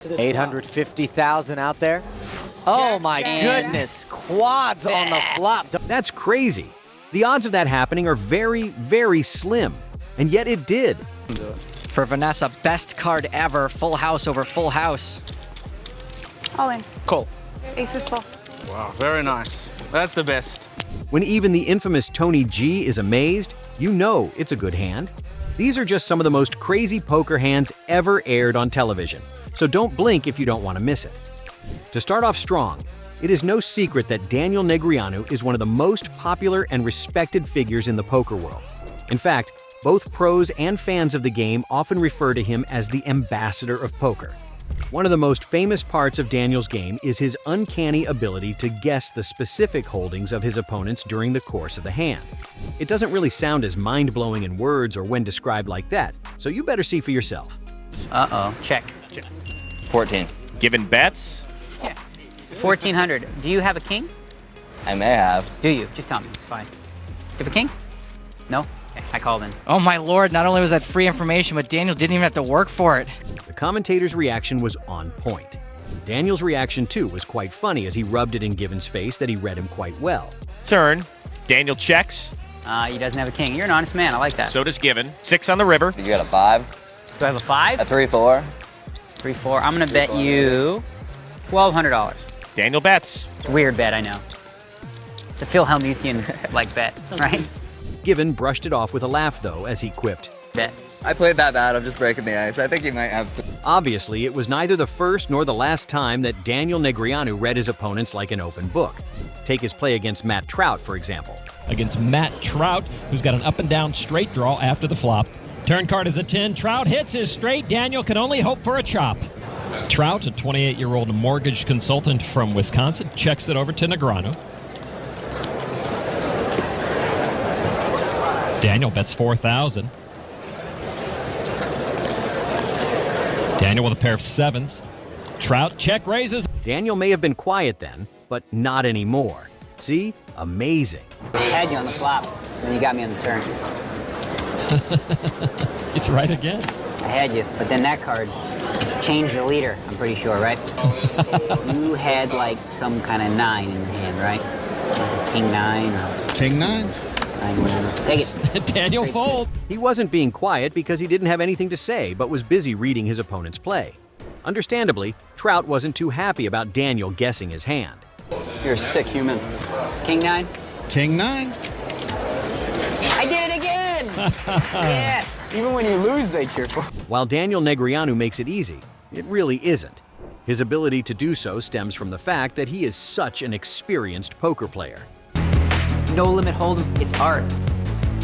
850,000 out there. Oh my goodness, quads on the flop. That's crazy. The odds of that happening are very, very slim. And yet it did. For Vanessa, best card ever. Full house over full house. All in. Call. Ace is full. Wow, very nice. That's the best. When even the infamous Tony G is amazed, you know it's a good hand. These are just some of the most crazy poker hands ever aired on television, so don't blink if you don't want to miss it. To start off strong, it is no secret that Daniel Negreanu is one of the most popular and respected figures in the poker world. In fact, both pros and fans of the game often refer to him as the ambassador of poker. One of the most famous parts of Daniel's game is his uncanny ability to guess the specific holdings of his opponents during the course of the hand. It doesn't really sound as mind-blowing in words or when described like that, so you better see for yourself. Uh-oh. Check. 14. Given bets? Yeah. 1,400. Do you have a king? I may have. Do you? Just tell me. It's fine. You have a king? No? Okay, I called in. Oh my lord, not only was that free information, but Daniel didn't even have to work for it. The commentator's reaction was on point. Daniel's reaction too was quite funny as he rubbed it in Given's face that he read him quite well. Turn. Daniel checks. He doesn't have a king. You're an honest man. I like that. So does Given. 6 on the river. You got a 5? Do I have a 5? A 3-4? 3-4. I'm going to bet you $1,200. Daniel bets. It's a weird bet, I know. It's a Phil Hellmuthian-like bet, right? Given brushed it off with a laugh though as he quipped, Bet. I played that bad. I'm just breaking the ice. I think you might have to. Obviously, it was neither the first nor the last time that Daniel Negreanu read his opponents like an open book. Take his play against Matt Trout, for example. Against Matt Trout, who's got an up and down straight draw after the flop. Turn card is a 10. Trout hits his straight. Daniel can only hope for a chop. Trout, a 28-year-old mortgage consultant from Wisconsin, checks it over to Negreanu. Daniel bets 4,000. Daniel with a pair of 7s. Trout check raises. Daniel may have been quiet then, but not anymore. See? Amazing. I had you on the flop, and then you got me on the turn. He's right again. I had you, but then that card changed the leader, I'm pretty sure, right? You had like some kind of 9 in your hand, right? Like a king 9 or King 9. 9, whatever. Take it. Daniel fold. He wasn't being quiet because he didn't have anything to say, but was busy reading his opponent's play. Understandably, Trout wasn't too happy about Daniel guessing his hand. You're a sick human. King 9? King 9. I did it again! Yes! Even when you lose, they cheer for. While Daniel Negreanu makes it easy, it really isn't. His ability to do so stems from the fact that he is such an experienced poker player. No Limit Hold'em, it's art.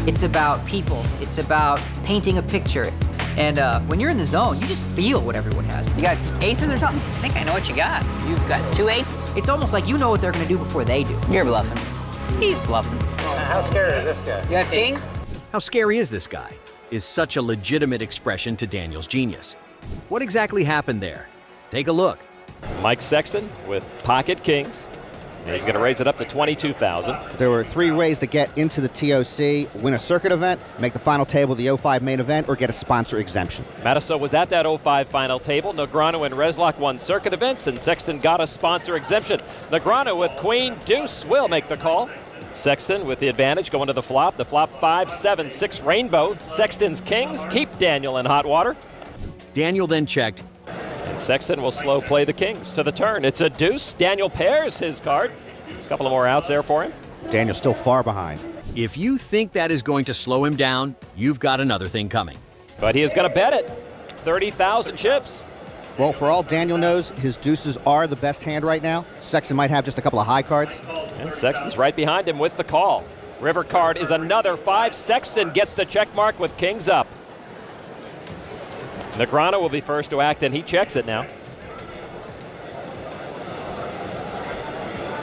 It's about people. It's about painting a picture. And when you're in the zone, you just feel what everyone has. You got aces or something? I think I know what you got. You've got 2 8s? It's almost like you know what they're gonna do before they do. You're bluffing. He's bluffing. How scary is this guy? You got kings? How scary is this guy? Is such a legitimate expression to Daniel's genius. What exactly happened there? Take a look. Mike Sexton with pocket kings. And he's going to raise it up to 22,000. There were 3 ways to get into the TOC: win a circuit event, make the final table of the 05 main event, or get a sponsor exemption. Matiso was at that 05 final table. Negreanu and Reslock won circuit events, and Sexton got a sponsor exemption. Negreanu with queen deuce will make the call. Sexton with the advantage going to the flop. The flop 5, 7, 6 rainbow. Sexton's kings keep Daniel in hot water. Daniel then checked. And Sexton will slow play the kings to the turn. It's a deuce. Daniel pairs his card. A couple of more outs there for him. Daniel's still far behind. If you think that is going to slow him down, you've got another thing coming. But he is going to bet it. 30,000 chips. Well, for all Daniel knows, his deuces are the best hand right now. Sexton might have just a couple of high cards. And Sexton's right behind him with the call. River card is another 5. Sexton gets the check mark with kings up. Negreanu will be first to act, and he checks it now.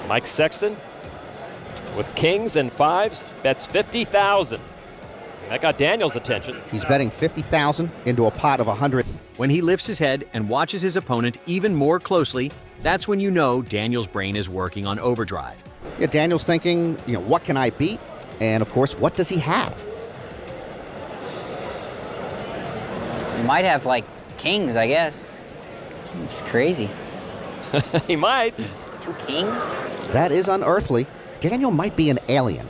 Mike Sexton with kings and 5s bets 50,000. That got Daniel's attention. He's betting 50,000 into a pot of 100. When he lifts his head and watches his opponent even more closely, that's when you know Daniel's brain is working on overdrive. Yeah, Daniel's thinking, what can I beat? And of course, what does he have? You might have like kings, I guess. It's crazy. He might. 2 kings? That is unearthly. Daniel might be an alien.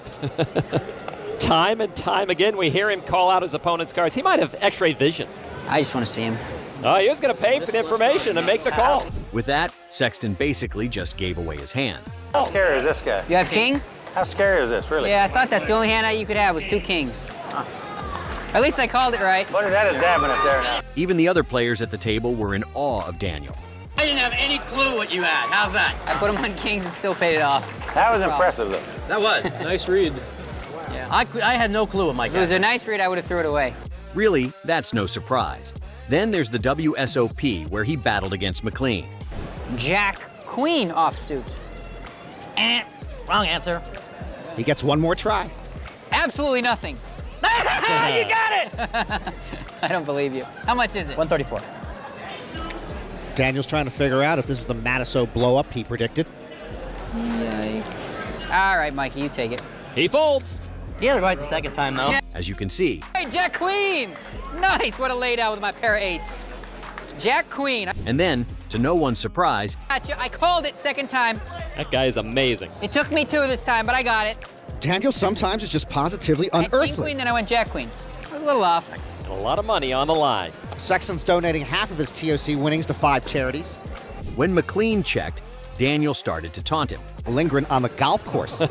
Time and time again, we hear him call out his opponent's cards. He might have x-ray vision. I just want to see him. Oh, he was going to pay for the information and make the call. With that, Sexton basically just gave away his hand. How scary is this guy? You have kings? How scary is this, really? Yeah, I thought that's the only hand you could have was 2 kings. At least I called it right. What is that is dabbing it there now? Even the other players at the table were in awe of Daniel. I didn't have any clue what you had. How's that? I put him on kings and still paid it off. That was impressive, though. That was. Nice read. Yeah. I had no clue what my If it was a nice read, I would have threw it away. Really, that's no surprise. Then there's the WSOP, where he battled against McLean. Jack Queen offsuit. Wrong answer. He gets one more try. Absolutely nothing. You got it! I don't believe you. How much is it? 134. Daniel's trying to figure out if this is the Matiso blow-up he predicted. Yikes. All right, Mikey, you take it. He folds. He had it right the second time, though. As you can see, Hey, Jack Queen! Nice, what a laydown with my pair of 8s. Jack Queen. and then, to no one's surprise, Gotcha. I called it second time. That guy is amazing. It took me 2 this time, but I got it. Daniel sometimes is just positively I had King unearthly. Queen, then I went Jack Queen. I was a little off. And a lot of money on the line. Sexton's donating half of his TOC winnings to 5 charities. when McLean checked, Daniel started to taunt him. Lindgren on the golf course.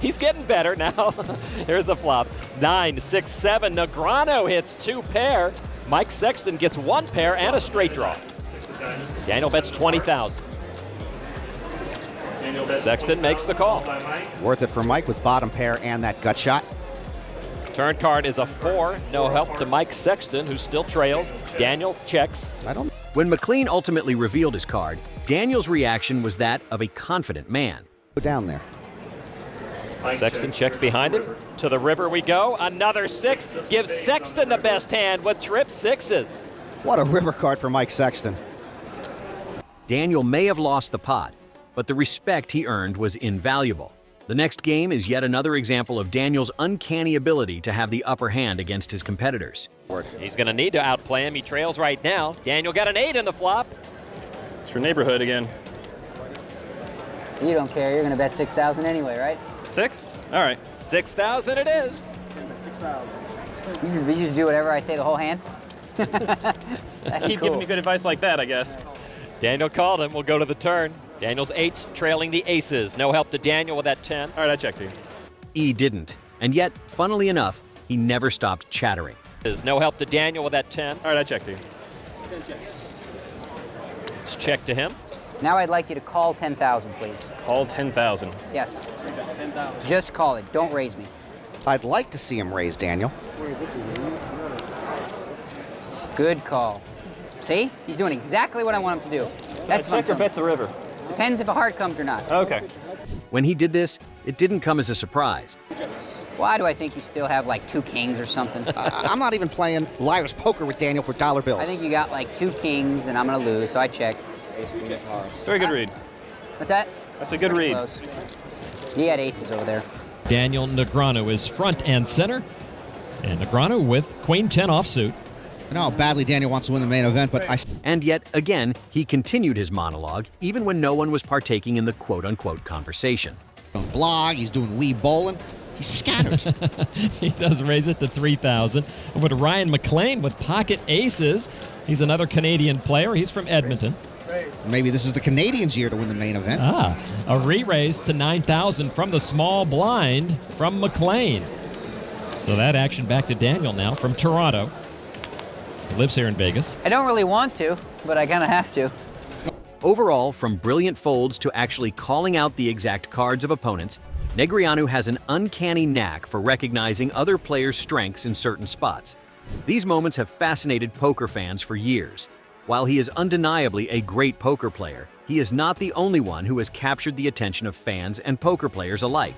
He's getting better now. Here's the flop. 9, 6, 7. Negreanu hits 2 pair. Mike Sexton gets 1 pair and a straight draw. Daniel bets 20,000. Sexton makes the call. Worth it for Mike with bottom pair and that gut shot. Turn card is a 4. No help to Mike Sexton, who still trails. Daniel checks. When McLean ultimately revealed his card, Daniel's reaction was that of a confident man. Go down there. Sexton checks behind him. To the river we go. Another 6 gives Sexton the best hand with trip 6s. What a river card for Mike Sexton. Daniel may have lost the pot, but the respect he earned was invaluable. The next game is yet another example of Daniel's uncanny ability to have the upper hand against his competitors. He's going to need to outplay him. He trails right now. Daniel got an 8 in the flop. It's your neighborhood again. You don't care. You're going to bet 6,000 anyway, right? 6? All right. 6,000 it is. You just do whatever I say the whole hand? Keep giving me good advice like that, I guess. Daniel called him. We'll go to the turn. Daniel's 8s trailing the aces. No help to Daniel with that 10. All right, I checked you. E didn't, and yet, funnily enough, he never stopped chattering. There's no help to Daniel with that 10. All right, I checked you. Let's check to him. Now I'd like you to call 10,000, please. Call 10,000. Yes. Just call it. Don't raise me. I'd like to see him raise Daniel. Good call. See? He's doing exactly what I want him to do. That's Check or bet the river. Depends if a heart comes or not. Okay. When he did this, it didn't come as a surprise. Why do I think you still have like 2 kings or something? I'm not even playing liar's poker with Daniel for dollar bills. I think you got like 2 kings and I'm gonna lose, so I check. Very good read. What's that? That's a good read. Close. He had aces over there. Daniel Negreanu is front and center. And Negreanu with Queen 10 offsuit. I know how badly Daniel wants to win the main event, but And yet, again, he continued his monologue, even when no one was partaking in the quote-unquote conversation. on blog, he's doing wee bowling. He's scattered. He does raise it to 3,000. Over to Ryan McLean with pocket aces. He's another Canadian player. He's from Edmonton. Maybe this is the Canadians' year to win the main event. A re-raise to 9,000 from the small blind from McLean. So that action back to Daniel now from Toronto. He lives here in Vegas. I don't really want to, but I kind of have to. Overall, from brilliant folds to actually calling out the exact cards of opponents, Negreanu has an uncanny knack for recognizing other players' strengths in certain spots. These moments have fascinated poker fans for years. While he is undeniably a great poker player, he is not the only one who has captured the attention of fans and poker players alike.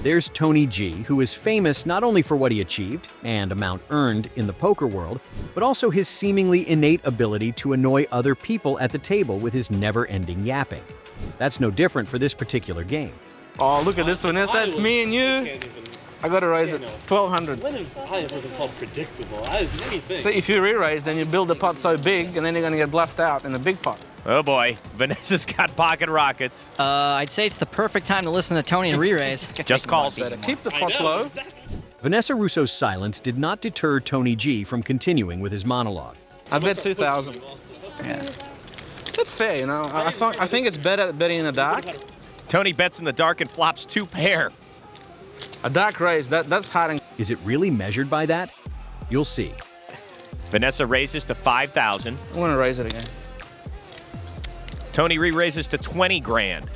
There's Tony G, who is famous not only for what he achieved and amount earned in the poker world, but also his seemingly innate ability to annoy other people at the table with his never-ending yapping. That's no different for this particular game. Oh, look at this one. That's me and you. I got to raise it 1,200. Winning 5 wasn't called predictable. There's many things. So if you re-raise, then you build the pot so big, and then you're going to get bluffed out in the big pot. Oh boy, Vanessa's got pocket rockets. I'd say it's the perfect time to listen to Tony and re-raise. Just calls. Keep the pots low. Vanessa Russo's silence did not deter Tony G from continuing with his monologue. I bet 2,000. Yeah. That's fair, you know. I think it's better betting in the dark. Tony bets in the dark and flops 2 pair. A dark raise, that's hiding. Is it really measured by that? You'll see. Vanessa raises to 5,000. I want to raise it again. Tony re-raises to 20 grand.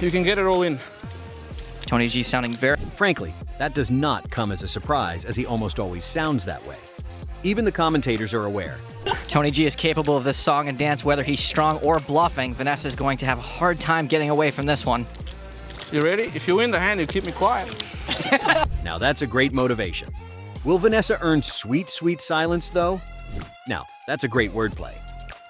You can get it all in. Tony G sounding very... Frankly, that does not come as a surprise, as he almost always sounds that way. Even the commentators are aware. Tony G is capable of this song and dance whether he's strong or bluffing. Vanessa's going to have a hard time getting away from this one. You ready? If you win the hand, you keep me quiet. Now that's a great motivation. Will Vanessa earn sweet, sweet silence, though? Now, that's a great wordplay.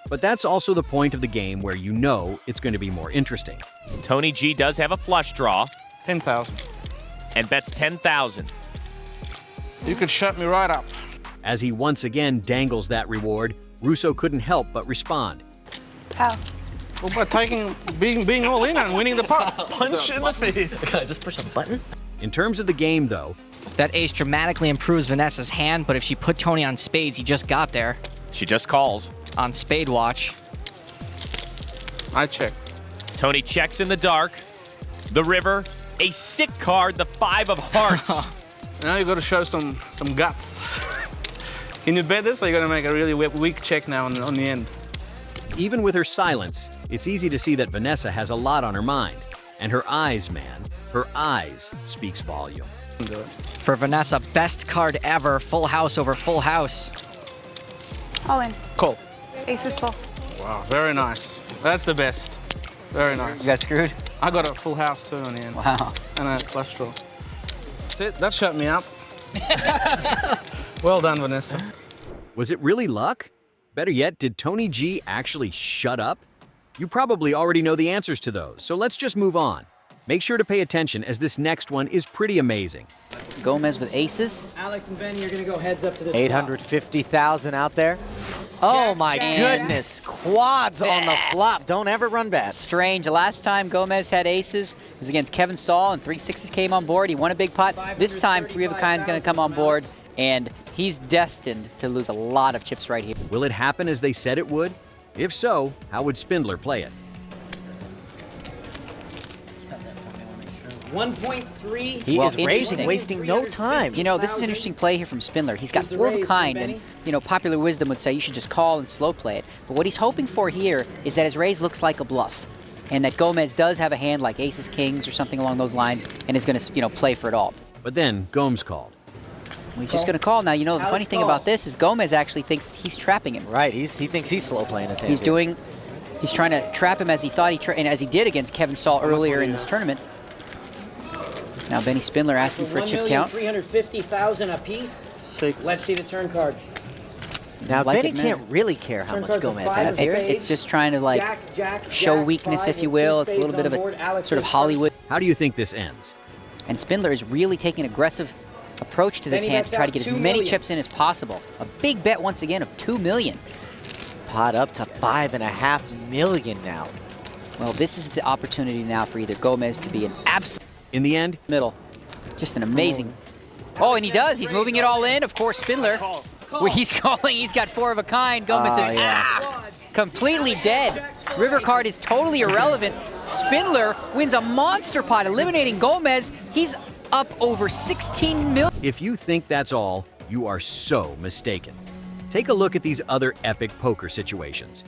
But that's also the point of the game where you know it's going to be more interesting. Tony G does have a flush draw. 10,000. And bets 10,000. You could shut me right up. As he once again dangles that reward, Russo couldn't help but respond. How? Well, by being all in and winning the pot. Punch in the face. Can I just push a button? In terms of the game, though, that ace dramatically improves Vanessa's hand, but if she put Tony on spades, he just got there. She just calls. On spade watch. I check. Tony checks in the dark. The river. A sick card, the 5 of hearts. Now you got to show some guts. Can you bet this, or you're going to make a really weak check now on the end? Even with her silence, it's easy to see that Vanessa has a lot on her mind. And her eyes, man, her eyes speaks volume. For Vanessa, best card ever, full house over full house. All in. Call. Ace is full. Wow, very nice. That's the best. Very nice. You got screwed? I got a full house too in the end. Wow. And a flush draw. That's it. That shut me up. Well done, Vanessa. Was it really luck? Better yet, did Tony G actually shut up? You probably already know the answers to those, so let's just move on. Make sure to pay attention, as this next one is pretty amazing. Gomez with aces. Alex and Benny, you're going to go heads up to this 850,000 out there. Oh my goodness, quads on the flop. Don't ever run bad. Strange. Last time Gomez had aces, it was against Kevin Saul, and 3 6s came on board. He won a big pot. This time, 3 of a kind is going to come on board, and he's destined to lose a lot of chips right here. Will it happen as they said it would? If so, how would Spindler play it? 1.3. He is raising, wasting no time. You know, this is an interesting play here from Spindler. He's got 4 of a kind, and, you know, popular wisdom would say you should just call and slow play it. But what he's hoping for here is that his raise looks like a bluff, and that Gomez does have a hand like aces, kings, or something along those lines, and is going to, you know, play for it all. But then Gomes called. Well, he's just going to call. Now, you know, the funny thing about this is Gomez actually thinks he's trapping him. Right, he thinks he's slow playing his hand. He's trying to trap him as he thought and as he did against Kevin Saul earlier in this tournament. Now Benny Spindler asking for a chip count. 1,350,000 apiece. 6. Let's see the turn card. Now Like Benny can't really care how much Gomez has. It's just trying to like show weakness, if you will. It's a little bit of a sort of Hollywood. How do you think this ends? And Spindler is really taking an aggressive approach to this hand to try to get as many chips in as possible. A big bet once again of $2 million. Pot up to $5.5 million now. Well, this is the opportunity now for either Gomez to be an absolute. In the end, middle. Just an amazing. Oh, and he does. He's moving it all in. Of course, Spindler. Where he's calling. He's got 4 of a kind. Gomez says, completely dead. River card is totally irrelevant. Spindler wins a monster pot, eliminating Gomez. He's up over 16 million. If you think that's all, you are so mistaken. Take a look at these other epic poker situations.